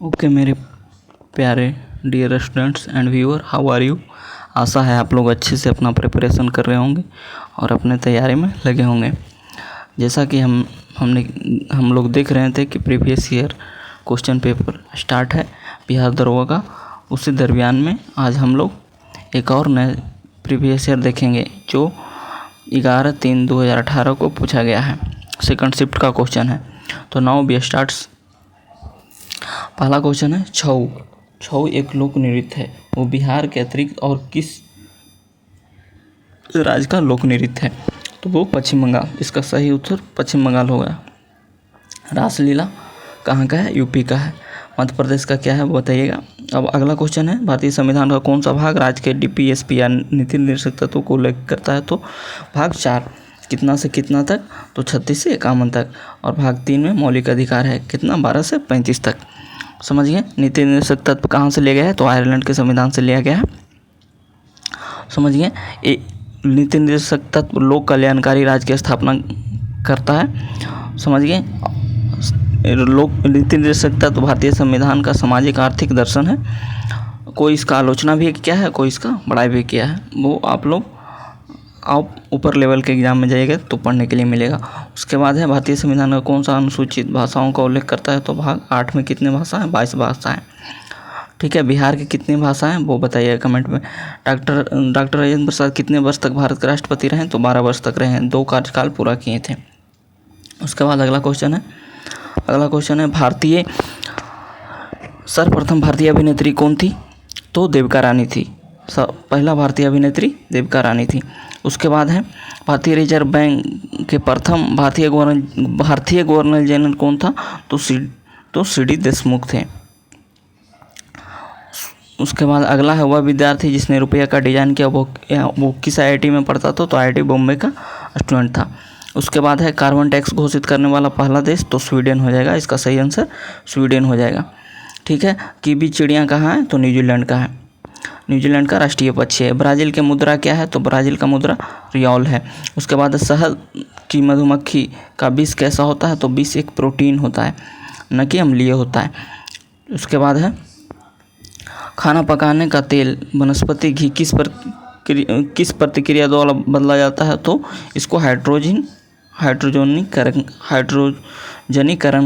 Okay मेरे प्यारे dear students and viewer, how are you. आशा है आप लोग अच्छे से अपना प्रिपरेशन कर रहे होंगे और अपने तैयारी में लगे होंगे। जैसा कि हम लोग देख रहे थे कि previous year question paper start है बिहार दरोगा का। उसी दरमियान में आज हम लोग एक और नए प्रीवियस ईयर देखेंगे जो 11/3/2018 को पूछा गया है। सेकंड शिफ्ट का क्वेश्चन है। तो नाउ वी स्टार्ट्स। पहला क्वेश्चन है छऊ। छऊ एक लोक नृत्य है, वो बिहार के अतिरिक्त और किस राज्य का लोक नृत्य है? तो वो पश्चिम बंगाल। इसका सही उत्तर पश्चिम बंगाल होगा। रासलीला कहाँ का है? यूपी का है। मध्य प्रदेश का क्या है वो बताइएगा। अब अगला क्वेश्चन है भारतीय संविधान का कौन सा भाग राज्य के डीपीएसपी या नीति निर्देशक तत्वों को उल्लेख करता है? तो भाग 4 कितना से कितना तक? तो 36 से 51 तक। और भाग 3 में मौलिक अधिकार है कितना? 12 से 35 तक। समझ गए। नीति निर्देशक तत्व कहाँ से लिया गया है? तो आयरलैंड के संविधान से लिया गया है। समझ गए। नीति निर्देशक तत्व लोक कल्याणकारी राज्य की स्थापना करता है। समझ गए। लोक नीति निर्देशक तत्व भारतीय संविधान का सामाजिक आर्थिक दर्शन है। कोई इसका आलोचना भी किया है, कोई इसका बड़ाई भी किया है। वो आप लोग ऊपर लेवल के एग्जाम में जाइएगा तो पढ़ने के लिए मिलेगा। उसके बाद है भारतीय संविधान का कौन सा अनुसूचित भाषाओं का उल्लेख करता है? तो भाग 8 में कितने भाषा हैं? 22 भाषाएं। ठीक है। बिहार की कितनी भाषाएं वो बताइए कमेंट में। डॉक्टर राजेंद्र प्रसाद कितने वर्ष तक भारत के राष्ट्रपति रहे? तो 12 वर्ष तक रहे, 2 कार्यकाल पूरा किए थे। उसके बाद अगला क्वेश्चन है सर्वप्रथम भारतीय अभिनेत्री कौन थी? तो देविका रानी थी। पहला भारतीय अभिनेत्री देविका रानी थी। उसके बाद है भारतीय रिजर्व बैंक के प्रथम भारतीय गवर्नर जनरल कौन था? तो सी.डी. देशमुख थे। उसके बाद अगला है वह विद्यार्थी जिसने रुपया का डिजाइन किया वो किस IIT में पढ़ता था? तो IIT बॉम्बे का स्टूडेंट था। उसके बाद है कार्बन टैक्स घोषित करने वाला पहला देश? तो स्वीडन हो जाएगा। इसका सही आंसर स्वीडन हो जाएगा। ठीक है। कीवी चिड़िया कहाँ है? तो न्यूजीलैंड का है। न्यूजीलैंड का राष्ट्रीय पक्षी है। ब्राज़ील के मुद्रा क्या है? तो ब्राज़ील का मुद्रा रियाल है। उसके बाद शहद की मधुमक्खी का विष कैसा होता है? तो विष एक प्रोटीन होता है, न कि अम्लीय होता है। उसके बाद है खाना पकाने का तेल वनस्पति घी किस प्रतिक्रिया द्वारा बदला जाता है? तो इसको हाइड्रोजनीकरण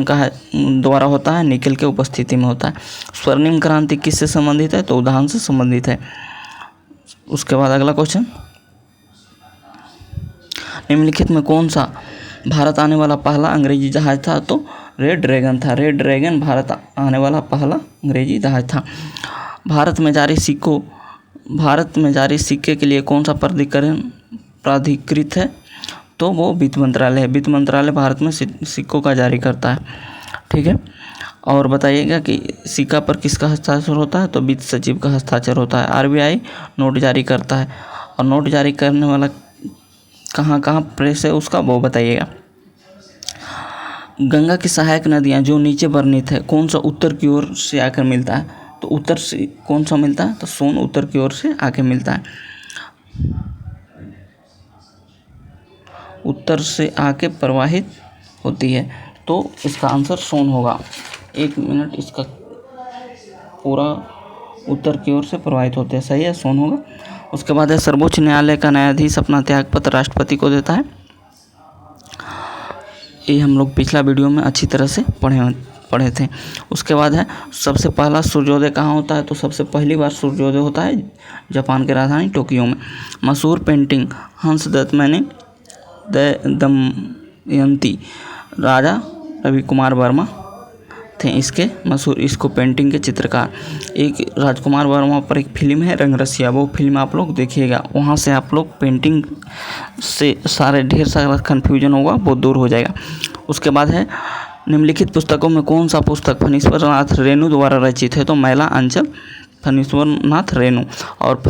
का द्वारा होता है, निकल के उपस्थिति में होता है। स्वर्णिम क्रांति किससे संबंधित है? तो उद्यान से संबंधित है। उसके बाद अगला क्वेश्चन, निम्नलिखित में कौन सा भारत आने वाला पहला अंग्रेजी जहाज था? तो रेड ड्रैगन था। रेड ड्रैगन भारत आने वाला पहला अंग्रेजी जहाज था। भारत में जारी सिक्के के लिए कौन सा प्राधिकृत है? तो वो वित्त मंत्रालय है। वित्त मंत्रालय भारत में सिक्कों का जारी करता है। ठीक है। और बताइएगा कि सिक्का पर किसका हस्ताक्षर होता है? तो वित्त सचिव का हस्ताक्षर होता है। RBI नोट जारी करता है। और नोट जारी करने वाला कहाँ प्रेस है उसका वो बताइएगा। गंगा की सहायक नदियाँ जो नीचे वर्णित है कौन सा उत्तर की ओर से आकर मिलता है? तो उत्तर से कौन सा मिलता है? तो सोन उत्तर की ओर से आके मिलता है। उत्तर से आके प्रवाहित होती है, तो इसका आंसर सोन होगा। 1 मिनट, इसका पूरा उत्तर की ओर से प्रवाहित होते हैं। सही है, सोन होगा। उसके बाद है सर्वोच्च न्यायालय का न्यायाधीश अपना त्यागपत्र राष्ट्रपति को देता है। ये हम लोग पिछला वीडियो में अच्छी तरह से पढ़े थे। उसके बाद है सबसे पहला सूर्योदय कहाँ होता है? तो सबसे पहली बार सूर्योदय होता है जापान की राजधानी टोक्यो में। मशहूर पेंटिंग हंस दमयंती राजा रवि कुमार वर्मा थे इसको पेंटिंग के चित्रकार। एक राजकुमार वर्मा पर एक फिल्म है रंगरसिया, वो फिल्म आप लोग देखिएगा। वहाँ से आप लोग पेंटिंग से ढेर सारा कन्फ्यूजन होगा वो दूर हो जाएगा। उसके बाद है निम्नलिखित पुस्तकों में कौन सा पुस्तक फणीश्वर नाथ रेणु द्वारा रचित है? तो मैला अंचल फणीश्वर नाथ रेणु। और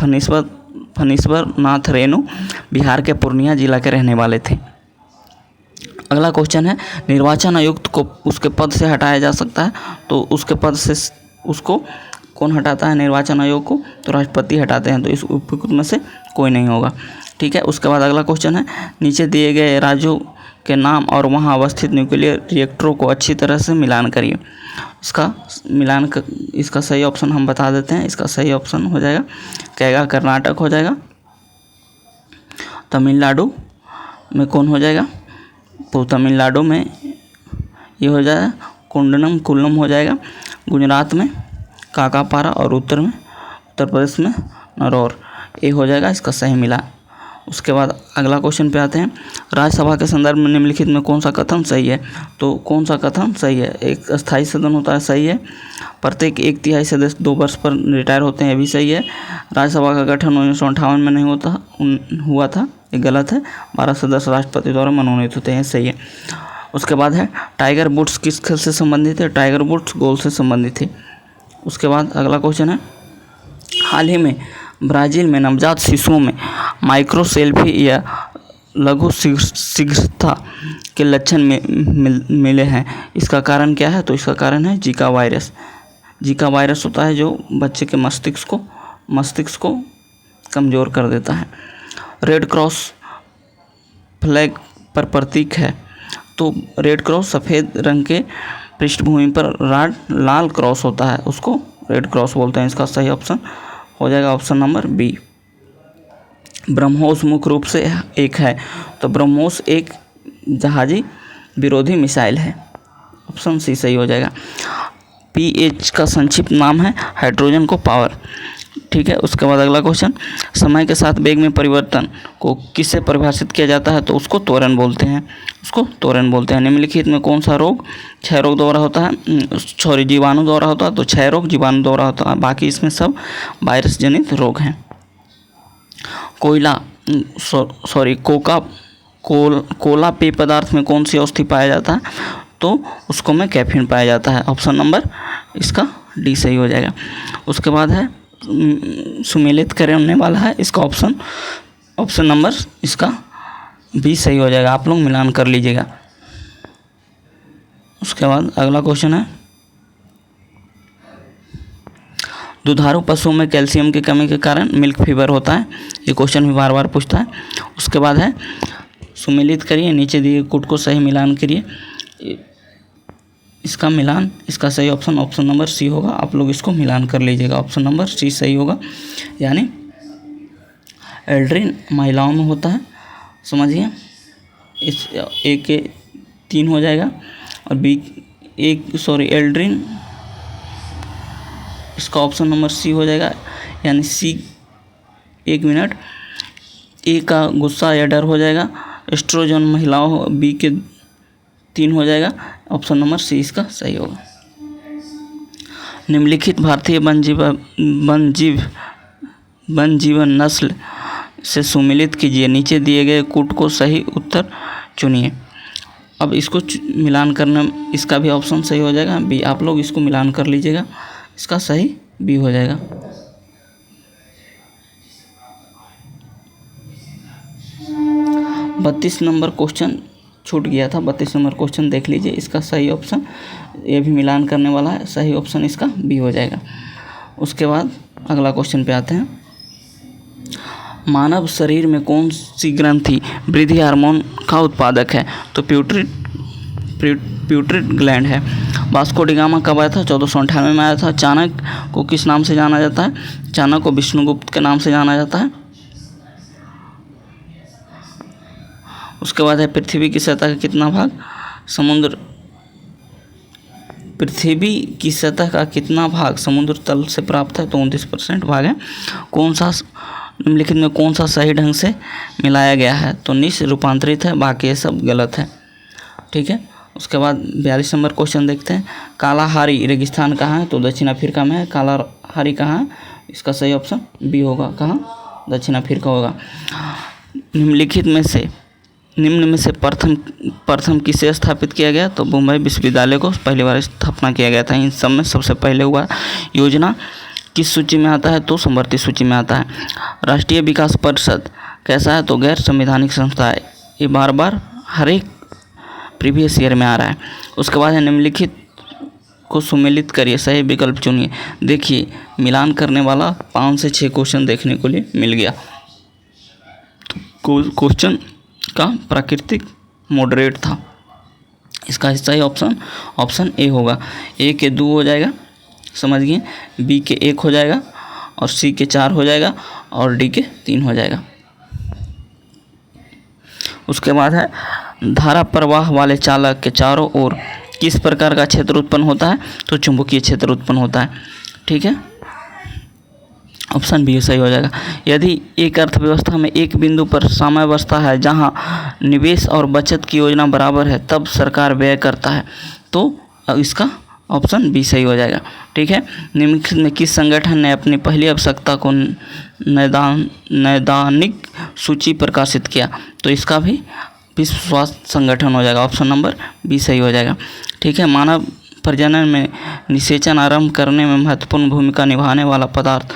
फणीश्वर नाथ रेणु बिहार के पूर्णिया जिला के रहने वाले थे। अगला क्वेश्चन है निर्वाचन आयुक्त को उसके पद से हटाया जा सकता है? तो उसके पद से उसको कौन हटाता है निर्वाचन आयोग को? तो राष्ट्रपति हटाते हैं। तो इस उपयुक्त में से कोई नहीं होगा। ठीक है। उसके बाद अगला क्वेश्चन है नीचे दिए गए राज्यों के नाम और वहां अवस्थित न्यूक्लियर रिएक्टरों को अच्छी तरह से मिलान करिए। इसका मिलान कर, इसका सही ऑप्शन हम बता देते हैं। इसका सही ऑप्शन हो जाएगा कहेगा कर्नाटक हो जाएगा। तमिलनाडु में कौन हो जाएगा, तो तमिलनाडु में ये हो जाएगा कुंडनम कुल्लम हो जाएगा। गुजरात में काकापारा और उत्तर प्रदेश में नरौर, ये हो जाएगा इसका सही मिला। उसके बाद अगला क्वेश्चन पे आते हैं। राज्यसभा के संदर्भ में निम्नलिखित में कौन सा कथन सही है, तो कौन सा कथन सही है। एक अस्थायी सदन होता है, सही है। प्रत्येक 1/3 सदस्य 2 वर्ष पर रिटायर होते हैं, ये भी सही है। राज्यसभा का गठन 1958 में नहीं हुआ था, ये गलत है। 12 सदस्य राष्ट्रपति द्वारा मनोनीत होते हैं, सही है। उसके बाद है टाइगर वुड्स किस खेल से संबंधित है, टाइगर वुड्स गोल्फ से संबंधित है। उसके बाद अगला क्वेश्चन है, हाल ही में ब्राज़ील में नवजात शिशुओं में माइक्रोसेल्फी या लघु शीघ्रता के लक्षण मिले हैं, इसका कारण क्या है, तो इसका कारण है जीका वायरस। जीका वायरस होता है जो बच्चे के मस्तिष्क को कमज़ोर कर देता है। रेड क्रॉस फ्लैग पर प्रतीक है, तो रेड क्रॉस सफ़ेद रंग के पृष्ठभूमि पर लाल क्रॉस होता है, उसको रेड क्रॉस बोलते हैं। इसका सही ऑप्शन हो जाएगा ऑप्शन नंबर बी। ब्रह्मोस मुख्य रूप से एक है, तो ब्रह्मोस एक जहाजी विरोधी मिसाइल है, ऑप्शन सी सही हो जाएगा। पीएच का संक्षिप्त नाम है हाइड्रोजन को पावर, ठीक है। उसके बाद अगला क्वेश्चन, समय के साथ वेग में परिवर्तन को किससे परिभाषित किया जाता है, तो उसको त्वरण बोलते हैं, निम्नलिखित में कौन सा रोग क्षय रोग द्वारा होता है, जीवाणु द्वारा होता है, तो क्षय रोग जीवाणु द्वारा होता है, बाकी इसमें सब वायरस जनित रोग हैं। कोला पेय पदार्थ में कौन सी औषधि पाया जाता है, तो उसको में कैफीन पाया जाता है, ऑप्शन नंबर इसका डी सही हो जाएगा। उसके बाद है सुमेलित करने वाला है, इसका ऑप्शन नंबर इसका बी सही हो जाएगा, आप लोग मिलान कर लीजिएगा। उसके बाद अगला क्वेश्चन है, दुधारू पशुओं में कैल्शियम की कमी के कारण मिल्क फीवर होता है, ये क्वेश्चन भी बार बार पूछता है। उसके बाद है सुमेलित करिए, नीचे दिए कूट को सही मिलान करिए, इसका मिलान, इसका सही ऑप्शन नंबर सी होगा, आप लोग इसको मिलान कर लीजिएगा, ऑप्शन नंबर सी सही होगा। यानी एल्ड्रिन महिलाओं में होता है, समझिए, इस ए के 3 हो जाएगा और बी एल्ड्रिन, इसका ऑप्शन नंबर सी हो जाएगा, यानी सी, एक मिनट, ए का गुस्सा या डर हो जाएगा, एस्ट्रोजन महिलाओं बी के 3 हो जाएगा, ऑप्शन नंबर सी इसका सही होगा। निम्नलिखित भारतीय वन जीवन नस्ल से सुमेलित कीजिए, नीचे दिए गए कूट को सही उत्तर चुनिए। अब इसको मिलान करना, इसका भी ऑप्शन सही हो जाएगा बी, आप लोग इसको मिलान कर लीजिएगा, इसका सही बी हो जाएगा। बत्तीस नंबर क्वेश्चन छूट गया था, 32 नंबर क्वेश्चन देख लीजिए, इसका सही ऑप्शन, ये भी मिलान करने वाला है, सही ऑप्शन इसका बी हो जाएगा। उसके बाद अगला क्वेश्चन पे आते हैं, मानव शरीर में कौन सी ग्रंथि वृद्धि हार्मोन का उत्पादक है, तो प्यूटरिड ग्लैंड है। वास्को डी गामा कब आया था, 1498 में आया था। चाणक्य को किस नाम से जाना जाता है, चाणक्य को विष्णुगुप्त के नाम से जाना जाता है। उसके बाद है पृथ्वी की सतह का कितना भाग समुद्र तल से प्राप्त है, तो 29% भाग है। निम्नलिखित में कौन सा सही ढंग से मिलाया गया है, तो निश रूपांतरित है, बाकी ये सब गलत है, ठीक है। उसके बाद 42 नंबर क्वेश्चन देखते हैं, कालाहारी रेगिस्तान कहाँ है, तो दक्षिण अफ्रीका में है। कालाहारी कहाँ है, इसका सही ऑप्शन बी होगा, कहाँ, दक्षिण अफ्रीका होगा। निम्न में से प्रथम किसे स्थापित किया गया, तो मुंबई विश्वविद्यालय को पहली बार स्थापना किया गया था। इन सब में सबसे पहले हुआ। योजना किस सूची में आता है, तो समवर्ती सूची में आता है। राष्ट्रीय विकास परिषद कैसा है, तो गैर संवैधानिक संस्था है, ये बार बार हर एक प्रीवियस ईयर में आ रहा है। उसके बाद है निम्नलिखित को सुमेलित करिए, सही विकल्प चुनिए। देखिए मिलान करने वाला 5 से 6 क्वेश्चन देखने को लिए मिल गया। क्वेश्चन का प्राकृतिक मॉडरेट था, इसका सही ऑप्शन ए होगा। ए के 2 हो जाएगा, समझ गए, बी के 1 हो जाएगा और सी के 4 हो जाएगा और डी के 3 हो जाएगा। उसके बाद है धारा प्रवाह वाले चालक के चारों ओर किस प्रकार का क्षेत्र उत्पन्न होता है, तो चुंबकीय क्षेत्र उत्पन्न होता है। ठीक है, ऑप्शन बी सही हो जाएगा। यदि एक अर्थव्यवस्था में एक बिंदु पर साम्यावस्था है जहां निवेश और बचत की योजना बराबर है तब सरकार व्यय करता है, तो इसका ऑप्शन बी सही हो जाएगा। ठीक है, निम्नलिखित में किस संगठन ने अपनी पहली आवश्यकता को नैदानिक सूची प्रकाशित किया, तो इसका भी विश्व स्वास्थ्य संगठन हो जाएगा। ऑप्शन नंबर बी सही हो जाएगा। ठीक है, मानव प्रजनन में निषेचन आरंभ करने में महत्वपूर्ण भूमिका निभाने वाला पदार्थ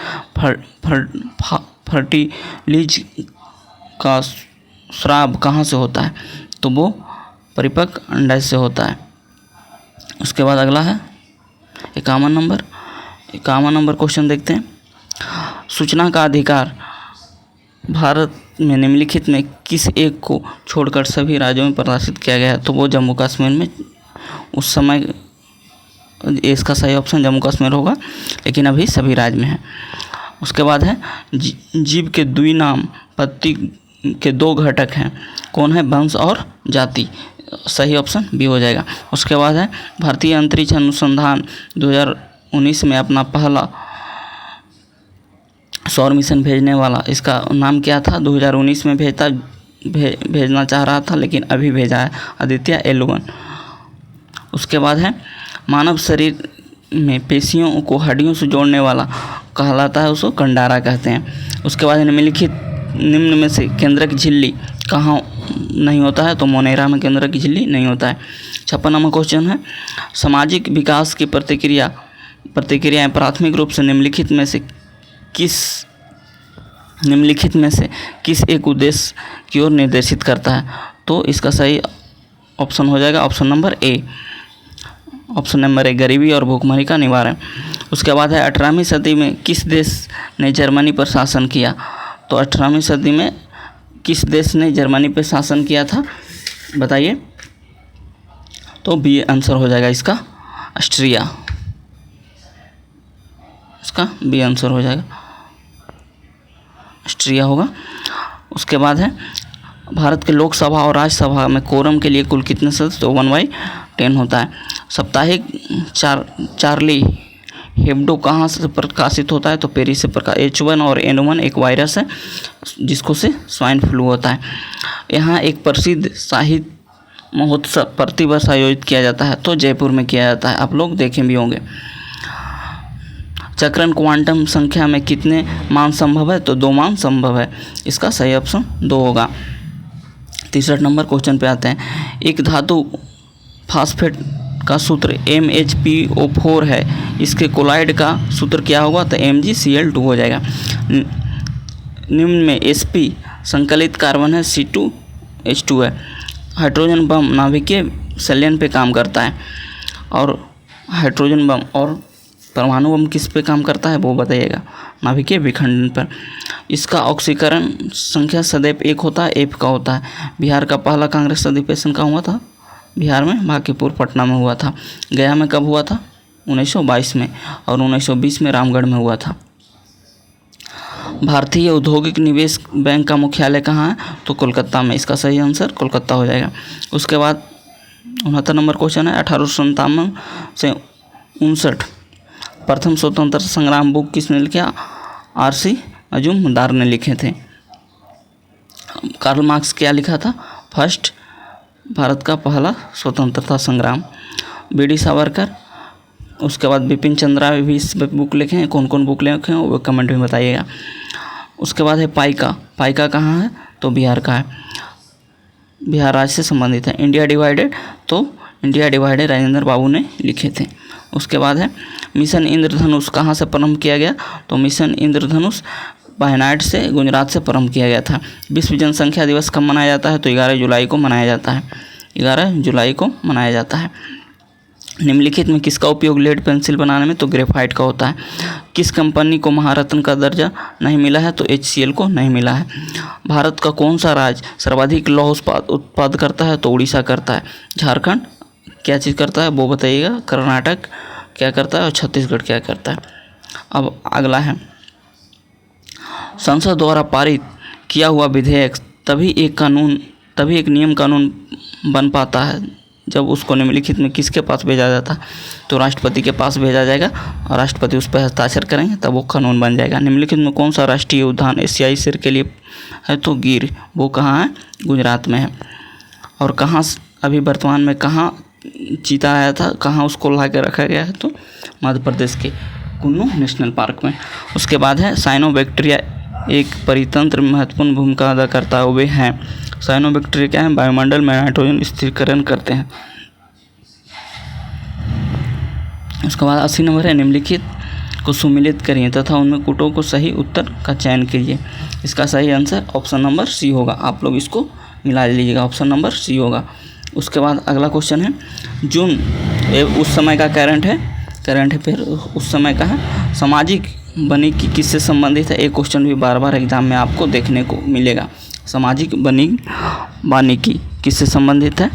फर्टिलिज का स्राव कहाँ से होता है, तो वो परिपक्व अंडा से होता है। उसके बाद अगला है 51 नंबर क्वेश्चन देखते हैं। सूचना का अधिकार भारत में निम्नलिखित में किस एक को छोड़कर सभी राज्यों में प्रकाशित किया गया है, तो वो जम्मू कश्मीर में उस समय, इसका सही ऑप्शन जम्मू कश्मीर होगा, लेकिन अभी सभी राज्य में है। उसके बाद है जीव के द्विनाम पत्ती के 2 घटक हैं, कौन है, वंश और जाति, सही ऑप्शन बी हो जाएगा। उसके बाद है भारतीय अंतरिक्ष अनुसंधान 2019 में अपना पहला सौर मिशन भेजने वाला, इसका नाम क्या था, 2019 में भेजना चाह रहा था लेकिन अभी भेजा है, आदित्य L1। उसके बाद है मानव शरीर में पेशियों को हड्डियों से जोड़ने वाला कहलाता है, उसको कंडारा कहते हैं। उसके बाद निम्न में से केंद्रक झिल्ली कहाँ नहीं होता है, तो मोनेरा में केंद्रक झिल्ली नहीं होता है। 56 नंबर क्वेश्चन है सामाजिक विकास की प्रतिक्रियाएं प्राथमिक रूप से निम्नलिखित में से किस एक उद्देश्य की ओर निर्देशित करता है, तो इसका सही ऑप्शन हो जाएगा option number A. Option number A गरीबी और भूखमरी का निवारण। उसके बाद है 18वीं सदी में किस देश ने जर्मनी पर शासन किया, तो 18वीं सदी में किस देश ने जर्मनी पर शासन किया था, बताइए, तो बी आंसर हो जाएगा इसका, ऑस्ट्रिया, इसका बी आंसर हो जाएगा, ऑस्ट्रिया होगा। उसके बाद है भारत के लोकसभा और राज्यसभा में कोरम के लिए कुल कितने सदस्य, तो 1/10 होता है। साप्ताहिक चार्ली हेब्डो कहाँ से प्रकाशित होता है, तो पेरिस से H1 और N1 एक वायरस है जिसको से स्वाइन फ्लू होता है। यहाँ एक प्रसिद्ध साहित्य महोत्सव प्रतिवर्ष आयोजित किया जाता है, तो जयपुर में किया जाता है, आप लोग देखे भी होंगे। चक्रण क्वांटम संख्या में कितने मान संभव है, तो 2 मान संभव है, इसका सही ऑप्शन 2 होगा। 63 नंबर क्वेश्चन पे आते हैं। एक धातु फास्फेट का सूत्र MHPO4 है, इसके कोलाइड का सूत्र क्या होगा, तो MgCl2 हो जाएगा। निम्न में Sp संकलित कार्बन है, C2H2 है। हाइड्रोजन बम नाभिकीय संलयन पे काम करता है, और हाइड्रोजन बम और परमाणु बम किस पे काम करता है, वो बताइएगा, नाभिकीय विखंडन पर। इसका ऑक्सीकरण संख्या सदैव 1 होता है, F का होता है। बिहार का पहला कांग्रेस अधिवेशन कहाँ हुआ था, बिहार में बांकीपुर पटना में हुआ था। गया में कब हुआ था, 1922 में, और 1920 में रामगढ़ में हुआ था। भारतीय औद्योगिक निवेश बैंक का मुख्यालय कहाँ है, तो कोलकाता में, इसका सही आंसर कोलकाता हो जाएगा। उसके बाद 69 नंबर क्वेश्चन है 1857 से 59 प्रथम स्वतंत्रता संग्राम बुक किसने लिखा, R.C. मजूमदार ने लिखे थे। कार्ल मार्क्स क्या लिखा था, फर्स्ट भारत का पहला स्वतंत्रता संग्राम। B.D. सावरकर, उसके बाद बिपिन चंद्रा भी इस बुक लिखे हैं, कौन कौन बुक लिखे हैं वो कमेंट में बताइएगा। उसके बाद है पाइका कहाँ है, तो बिहार का है, बिहार राज्य से संबंधित है। इंडिया डिवाइडेड, तो इंडिया डिवाइडेड राजेंद्र बाबू ने लिखे थे। उसके बाद है मिशन इंद्रधनुष कहाँ से प्रारंभ किया गया, तो मिशन इंद्रधनुष वायनाड से, गुजरात से प्रारंभ किया गया था। विश्व जनसंख्या दिवस कब मनाया जाता है, तो 11 जुलाई को मनाया जाता है, 11 जुलाई को मनाया जाता है। निम्नलिखित में किसका उपयोग लेड पेंसिल बनाने में, तो ग्रेफाइट का होता है। किस कंपनी को महारत्न का दर्जा नहीं मिला है, तो HCL को नहीं मिला है। भारत का कौन सा राज्य सर्वाधिक लौह उत्पाद करता है, तो उड़ीसा करता है। झारखंड क्या चीज़ करता है वो बताइएगा। कर्नाटक क्या करता है और छत्तीसगढ़ क्या करता है। अब अगला है, संसद द्वारा पारित किया हुआ विधेयक तभी एक नियम कानून बन पाता है जब उसको निम्नलिखित में किसके पास भेजा जाता है, तो राष्ट्रपति के पास भेजा जाएगा और राष्ट्रपति उस पर हस्ताक्षर करेंगे तब वो कानून बन जाएगा। निम्नलिखित में कौन सा राष्ट्रीय उद्यान एशियाई शेर के लिए है, तो गिर, वो कहाँ है, गुजरात में है। और कहाँ अभी वर्तमान में कहाँ चीता आया था, कहाँ उसको ला के रखा गया है, तो मध्य प्रदेश के कुन्नू नेशनल पार्क में। उसके बाद है साइनोबैक्टीरिया एक परितंत्र में महत्वपूर्ण भूमिका अदा करता है, वे हैं साइनोबैक्टीरिया क्या है, वायुमंडल में नाइट्रोजन स्थिरीकरण करते हैं। उसके बाद 80 नंबर है, निम्नलिखित को सुमिलित करिए तथा उनमें कूटों को सही उत्तर का चयन कीजिए। इसका सही आंसर ऑप्शन नंबर सी होगा, आप लोग इसको मिला लीजिएगा, ऑप्शन नंबर सी होगा। उसके बाद अगला क्वेश्चन है, जून उस समय का करंट है फिर उस समय का है, सामाजिक वानिकी किससे संबंधित है। एक क्वेश्चन भी बार बार एग्जाम में आपको देखने को मिलेगा, सामाजिक वानिकी किससे संबंधित है,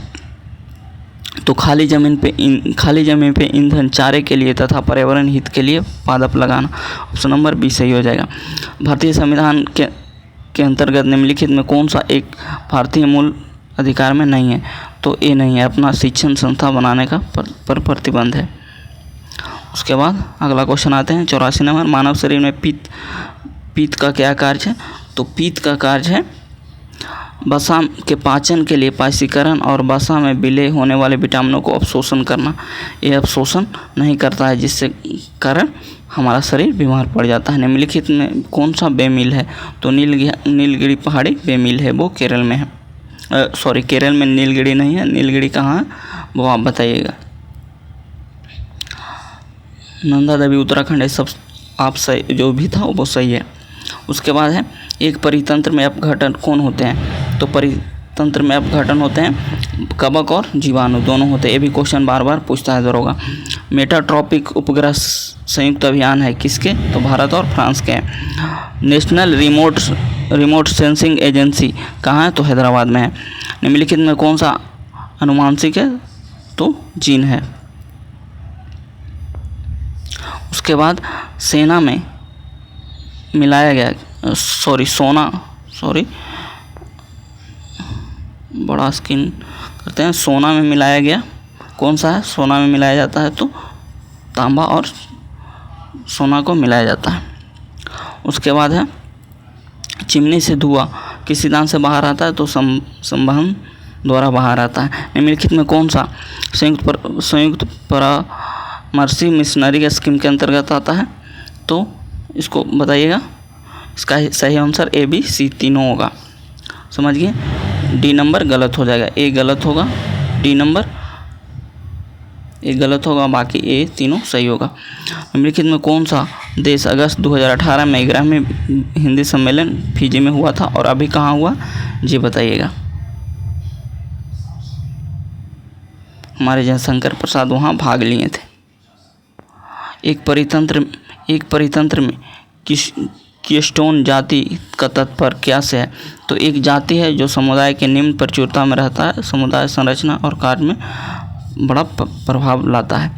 तो खाली ज़मीन पे ईंधन, चारे के लिए तथा पर्यावरण हित के लिए पादप लगाना। ऑप्शन नंबर बी सही हो जाएगा। भारतीय संविधान के अंतर्गत निम्नलिखित में कौन सा एक भारतीय मूल अधिकार में नहीं है, तो ये नहीं है, अपना शिक्षण संस्था बनाने का पर प्रतिबंध है। उसके बाद अगला क्वेश्चन आते हैं 84 नंबर, मानव शरीर में पित्त का क्या कार्य है, तो पित्त का कार्य है वसा के पाचन के लिए पाचीकरण और वसा में विलय होने वाले विटामिनों को अवशोषण करना। ये अवशोषण नहीं करता है, जिससे कारण हमारा शरीर बीमार पड़ जाता है। निम्नलिखित में कौन सा बेमिल है, तो नीलगिरी पहाड़ी बेमिल है, वो केरल में है। केरल में नीलगिरी नहीं है, नीलगिरी कहाँ है वो आप बताइएगा। नंदा देवी उत्तराखंड है, सब आप सही जो भी था वो सही है। उसके बाद है, एक परितंत्र में अपघटन कौन होते हैं, तो परितंत्र में अपघटन होते हैं कवक और जीवाणु दोनों होते हैं। ये भी क्वेश्चन बार बार पूछता है दरोगा। मेटाट्रॉपिक उपग्रह संयुक्त अभियान है किसके, तो भारत और फ्रांस के हैं। नेशनल रिमोट सेंसिंग एजेंसी कहाँ है, तो हैदराबाद में है। निम्नलिखित में कौन सा अनुवांशिक है, तो जीन है। उसके बाद सेना में मिलाया गया बड़ा स्किन करते हैं, सोना में मिलाया गया कौन सा है, सोना में मिलाया जाता है तो तांबा और सोना को मिलाया जाता है। उसके बाद है, चिमनी से धुआं किस सिद्धांत से बाहर आता है, तो संवहन द्वारा बाहर आता है। निम्नलिखित में कौन सा संयुक्त परामर्शी मिशनरी के स्कीम के अंतर्गत आता है, तो इसको बताइएगा। इसका सही आंसर ए बी सी तीनों होगा, समझ गए। डी नंबर गलत हो जाएगा, ए गलत होगा, डी नंबर ए गलत होगा, बाकी ए तीनों सही होगा। निम्नलिखित में कौन सा देश अगस्त 2018 में 11वें हिंदी सम्मेलन फिजी में हुआ था और अभी कहाँ हुआ, जी बताइएगा। हमारे जयशंकर प्रसाद वहाँ भाग लिए थे। एक परितंत्र में कीस्टोन जाति का तात्पर्य क्या से है, तो एक जाति है जो समुदाय के निम्न प्रचुरता में रहता है, समुदाय संरचना और कार्य में बड़ा प्रभाव लाता है।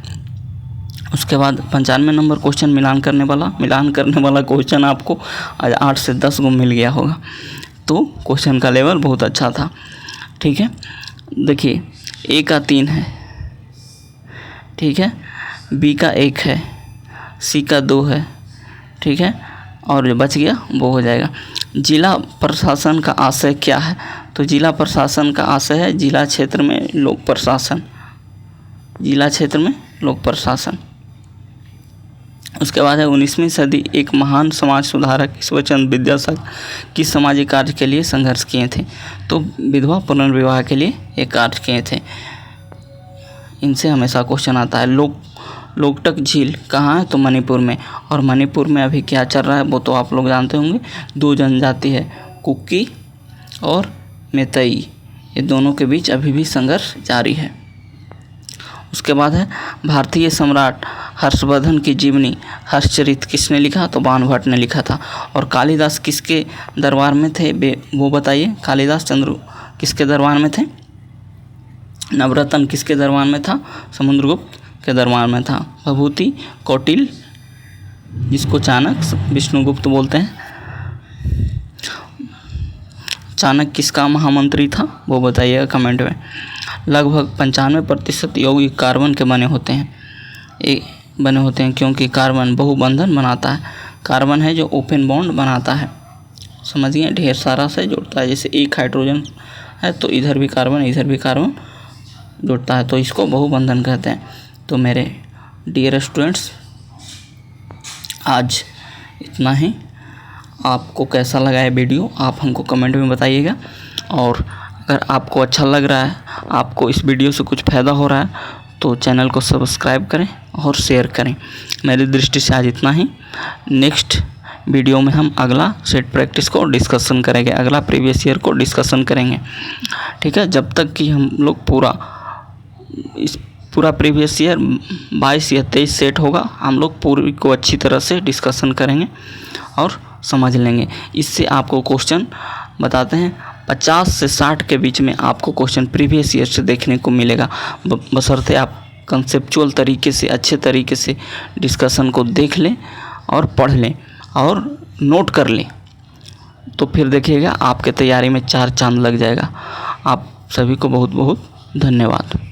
उसके बाद 95 नंबर क्वेश्चन मिलान करने वाला क्वेश्चन आपको आज 8 से 10 को मिल गया होगा, तो क्वेश्चन का लेवल बहुत अच्छा था। ठीक है, देखिए ए का 3 है, ठीक है, बी का 1 है, सी का 2 है, ठीक है, और जो बच गया वो हो जाएगा। जिला प्रशासन का आशय क्या है, तो जिला प्रशासन का आशय है जिला क्षेत्र में लोक प्रशासन। उसके बाद है 19वीं सदी एक महान समाज सुधारक ईश्वरचंद्र विद्यासागर किस सामाजिक कार्य के लिए संघर्ष किए थे, तो विधवा पुनर्विवाह के लिए एक कार्य किए थे। इनसे हमेशा क्वेश्चन आता है। लोकटक झील कहाँ है, तो मणिपुर में, और मणिपुर में अभी क्या चल रहा है वो तो आप लोग जानते होंगे, 2 जनजाति है, कुकी और मैतेई, ये दोनों के बीच अभी भी संघर्ष जारी है। उसके बाद है भारतीय सम्राट हर्षवर्धन की जीवनी हर्षचरित किसने लिखा, तो बाणभट्ट ने लिखा था। और कालिदास किसके दरबार में थे वो बताइए, कालिदास चंद्र किसके दरबार में थे, नवरत्न किसके दरबार में था? समुद्रगुप्त के दरबार में था। विभूति कौटिल्य, जिसको चाणक्य विष्णुगुप्त बोलते हैं। चाणक्य किसका महामंत्री था? वो बताइएगा कमेंट में। लगभग 95% यौगिक कार्बन के बने होते हैं क्योंकि कार्बन बहुबंधन बनाता है। कार्बन है जो ओपन बॉन्ड बनाता है, समझिए, ढेर सारा से जोड़ता है। जैसे एक हाइड्रोजन है तो इधर भी कार्बन जुड़ता है, तो इसको बहुबंधन कहते हैं। तो मेरे डियर स्टूडेंट्स, आज इतना ही। आपको कैसा लगा है वीडियो, आप हमको कमेंट में बताइएगा। और अगर आपको अच्छा लग रहा है, आपको इस वीडियो से कुछ फ़ायदा हो रहा है, तो चैनल को सब्सक्राइब करें और शेयर करें। मेरी दृष्टि से आज इतना ही। नेक्स्ट वीडियो में हम अगला सेट प्रैक्टिस को डिस्कशन करेंगे, अगला प्रीवियस ईयर को डिस्कशन करेंगे, ठीक है। जब तक कि हम लोग पूरा प्रीवियस ईयर 22 या 23 सेट होगा, हम लोग पूरी को अच्छी तरह से डिस्कशन करेंगे और समझ लेंगे। इससे आपको क्वेश्चन बताते हैं 50 से 60 के बीच में आपको क्वेश्चन प्रीवियस ईयर से देखने को मिलेगा, बशर्ते आप कंसेप्चुअल तरीके से, अच्छे तरीके से डिस्कशन को देख लें और पढ़ लें और नोट कर लें, तो फिर देखिएगा आपके तैयारी में 4 चांद लग जाएगा। आप सभी को बहुत बहुत धन्यवाद।